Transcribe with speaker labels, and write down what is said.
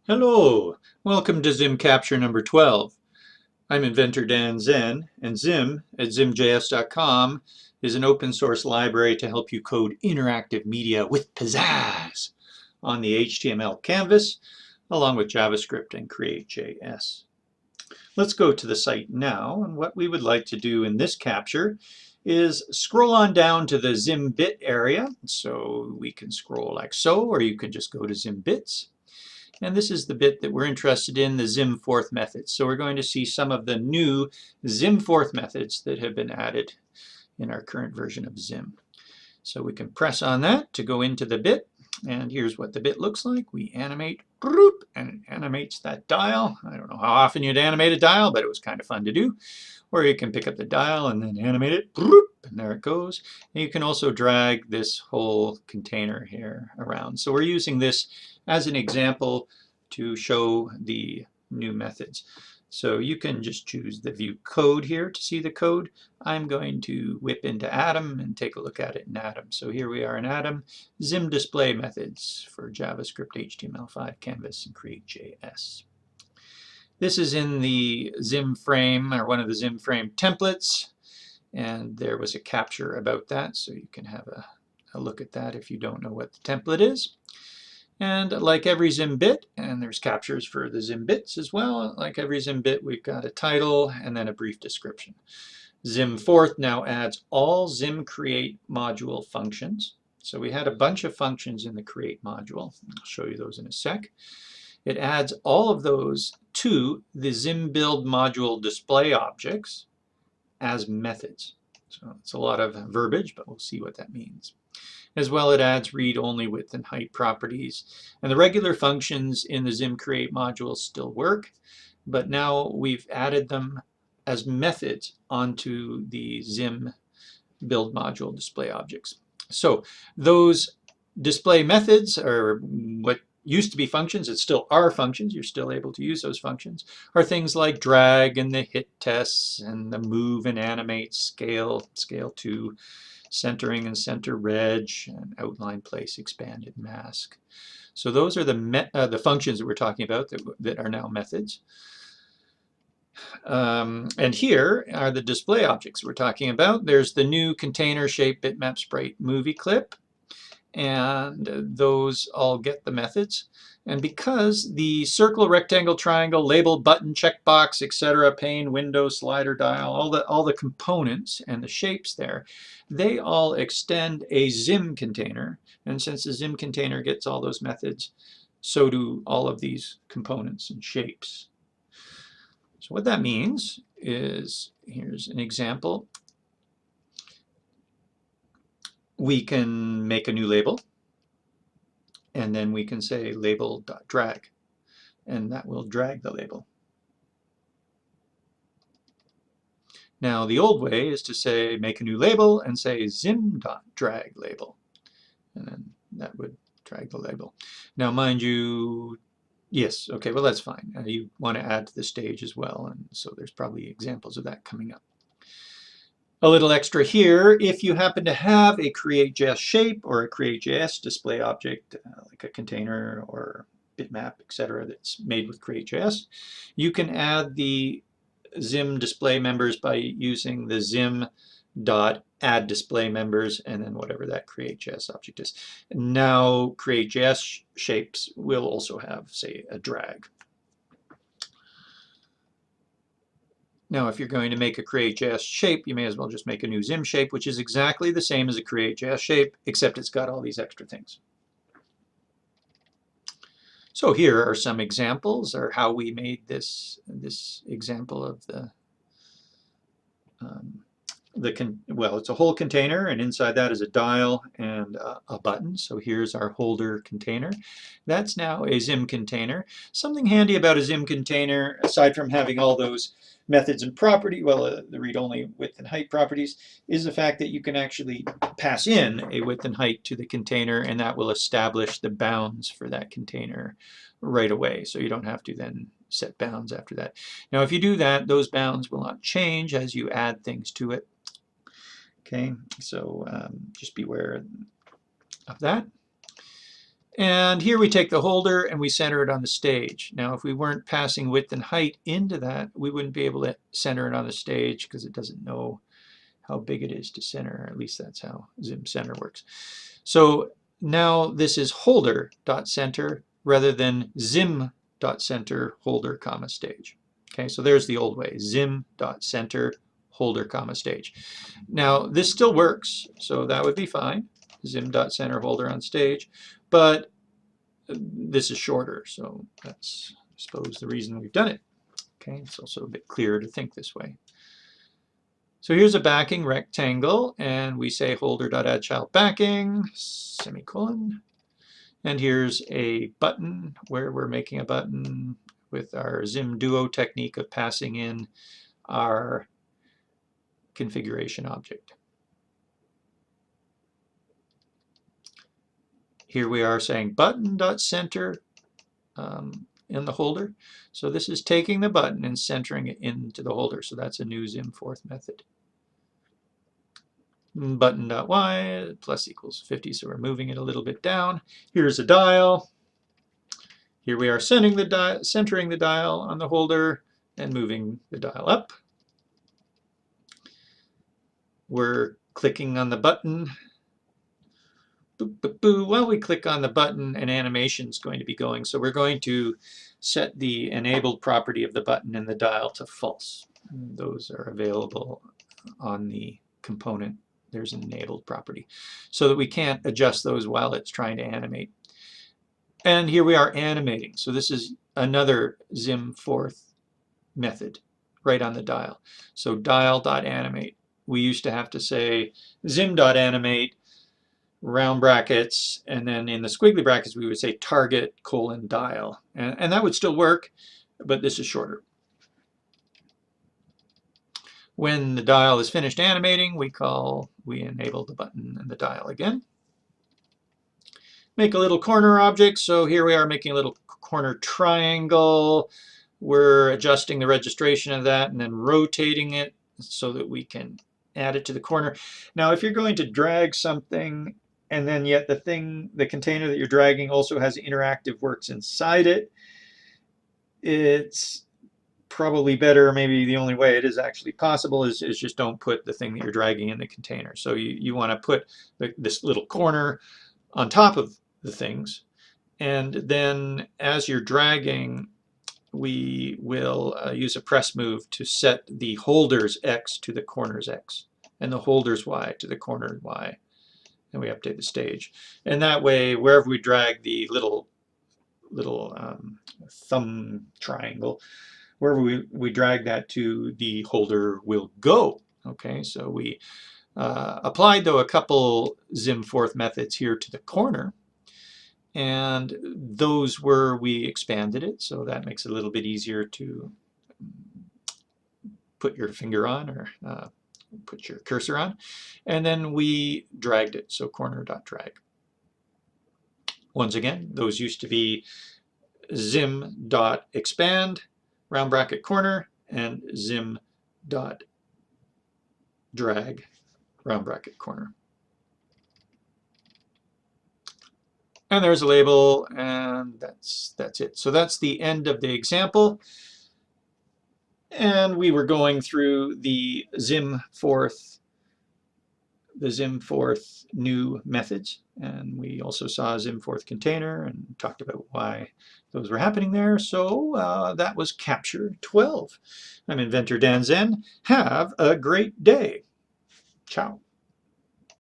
Speaker 1: Hello, welcome to ZIM Capture number 12. I'm inventor Dan Zen, and ZIM at zimjs.com is an open source library to help you code interactive media with pizzazz on the HTML canvas, along with JavaScript and Create.js. Let's go to the site now, and what we would like to do in this capture is scroll on down to the ZIM bit area. So we can scroll like so, or you can just go to ZIM bits. And this is the bit that we're interested in, the ZIM forth methods. So we're going to see some of the new ZIM forth methods that have been added in our current version of ZIM. So we can press on that to go into the bit. And here's what the bit looks like. We animate, and it animates that dial. I don't know how often you'd animate a dial, but it was kind of fun to do. Or you can pick up the dial and then animate it, and there it goes. And you can also drag this whole container here around. So we're using this as an example to show the new methods. So you can just choose the view code here to see the code. I'm going to whip into Atom and take a look at it in Atom. So here we are in Atom, ZIM display methods for JavaScript, HTML5, Canvas, and Create.js. This is in the ZIM frame, or one of the ZIM frame templates, and there was a capture about that, so you can have a look at that if you don't know what the template is. And like every ZIM bit, and there's captures for the ZIM bits as well, like every ZIM bit we've got a title and then a brief description. ZIM forth now adds all ZIM create module functions. So we had a bunch of functions in the create module. I'll show you those in a sec. It adds all of those to the ZIM build module display objects as methods. So it's a lot of verbiage, but we'll see what that means. As well, it adds read-only width and height properties. And the regular functions in the ZIM create module still work, but now we've added them as methods onto the ZIM build module display objects. So those display methods are what used to be functions. It still are functions. You're still able to use those functions. Are things like drag and the hit tests and the move and animate, scale to, centering and center reg, and outline, place, expand, and mask. So those are the functions that we're talking about that are now methods. And here are the display objects we're talking about. There's the new container, shape, bitmap, sprite, movie clip, and those all get the methods. And because the circle, rectangle, triangle, label, button, checkbox, etc., pane, window, slider, dial, all the components and the shapes there, they all extend a ZIM container. And since the ZIM container gets all those methods, so do all of these components and shapes. So what that means is, here's an example. We can make a new label, and then we can say label.drag, and that will drag the label. Now the old way is to say make a new label and say zim.drag label, and then that would drag the label. Now mind you, yes, okay, well that's fine. You want to add to the stage as well, and so there's probably examples of that coming up. A little extra here, if you happen to have a Create.js shape or a Create.js display object, like a container or bitmap, etc., that's made with Create.js, you can add the ZIM display members by using the zim.addDisplayMembers and then whatever that Create.js object is. Now Create.js shapes will also have, say, a drag. Now, if you're going to make a Create.js shape, you may as well just make a new ZIM shape, which is exactly the same as a Create.js shape, except it's got all these extra things. So here are some examples, or how we made this example of well, it's a whole container, and inside that is a dial and a button. So here's our holder container. That's now a ZIM container. Something handy about a ZIM container, aside from having all those methods and property, well, the read-only width and height properties, is the fact that you can actually pass in a width and height to the container, and that will establish the bounds for that container right away. So you don't have to then set bounds after that. Now, if you do that, those bounds will not change as you add things to it. Okay, so just beware of that. And here we take the holder and we center it on the stage. Now, if we weren't passing width and height into that, we wouldn't be able to center it on the stage because it doesn't know how big it is to center. At least that's how ZIM Center works. So now this is holder.center rather than ZIM.center holder comma stage. Okay, so there's the old way, ZIM.center holder comma stage. Now this still works, so that would be fine, ZIM.center holder on stage, but this is shorter, so that's, I suppose, the reason we've done it. Okay, it's also a bit clearer to think this way. So here's a backing rectangle, and we say holder.addChild backing, semicolon. And here's a button where we're making a button with our ZIM Duo technique of passing in our configuration object. Here we are saying button.center in the holder. So this is taking the button and centering it into the holder. So that's a new ZIM fourth method. Button.y plus equals 50, so we're moving it a little bit down. Here's a dial. Here we are centering the dial on the holder and moving the dial up. We're clicking on the button. Boop, boop, boop. While we click on the button, an animation is going to be going. So we're going to set the enabled property of the button and the dial to false. Those are available on the component. There's an enabled property, so that we can't adjust those while it's trying to animate. And here we are animating. So this is another ZIM fourth method right on the dial. So dial.animate. We used to have to say ZIM.animate, round brackets, and then in the squiggly brackets we would say target : dial. And that would still work, but this is shorter. When the dial is finished animating, we enable the button and the dial again. Make a little corner object. So here we are making a little corner triangle. We're adjusting the registration of that and then rotating it so that we can add it to the corner. Now, if you're going to drag something and then yet the container that you're dragging also has interactive works inside it, it's probably better, maybe the only way it is actually possible is just don't put the thing that you're dragging in the container. So you want to put this little corner on top of the things, and then as you're dragging, we will use a press move to set the holder's X to the corner's X and the holder's Y to the corner Y, and we update the stage. And that way, wherever we drag the little thumb triangle, wherever we drag that to, the holder will go. Okay, so we applied, though, a couple ZIM fourth methods here to the corner, and those were, we expanded it, so that makes it a little bit easier to put your finger on or put your cursor on, and then we dragged it, so corner.drag. Once again, those used to be ZIM.expand, round bracket corner, and ZIM.drag, round bracket corner. And there's a label, and that's it. So that's the end of the example. And we were going through the ZIM fourth new methods, and we also saw a ZIM fourth container and talked about why those were happening there. So that was Capture 12. I'm Inventor Dan Zen. Have a great day. Ciao.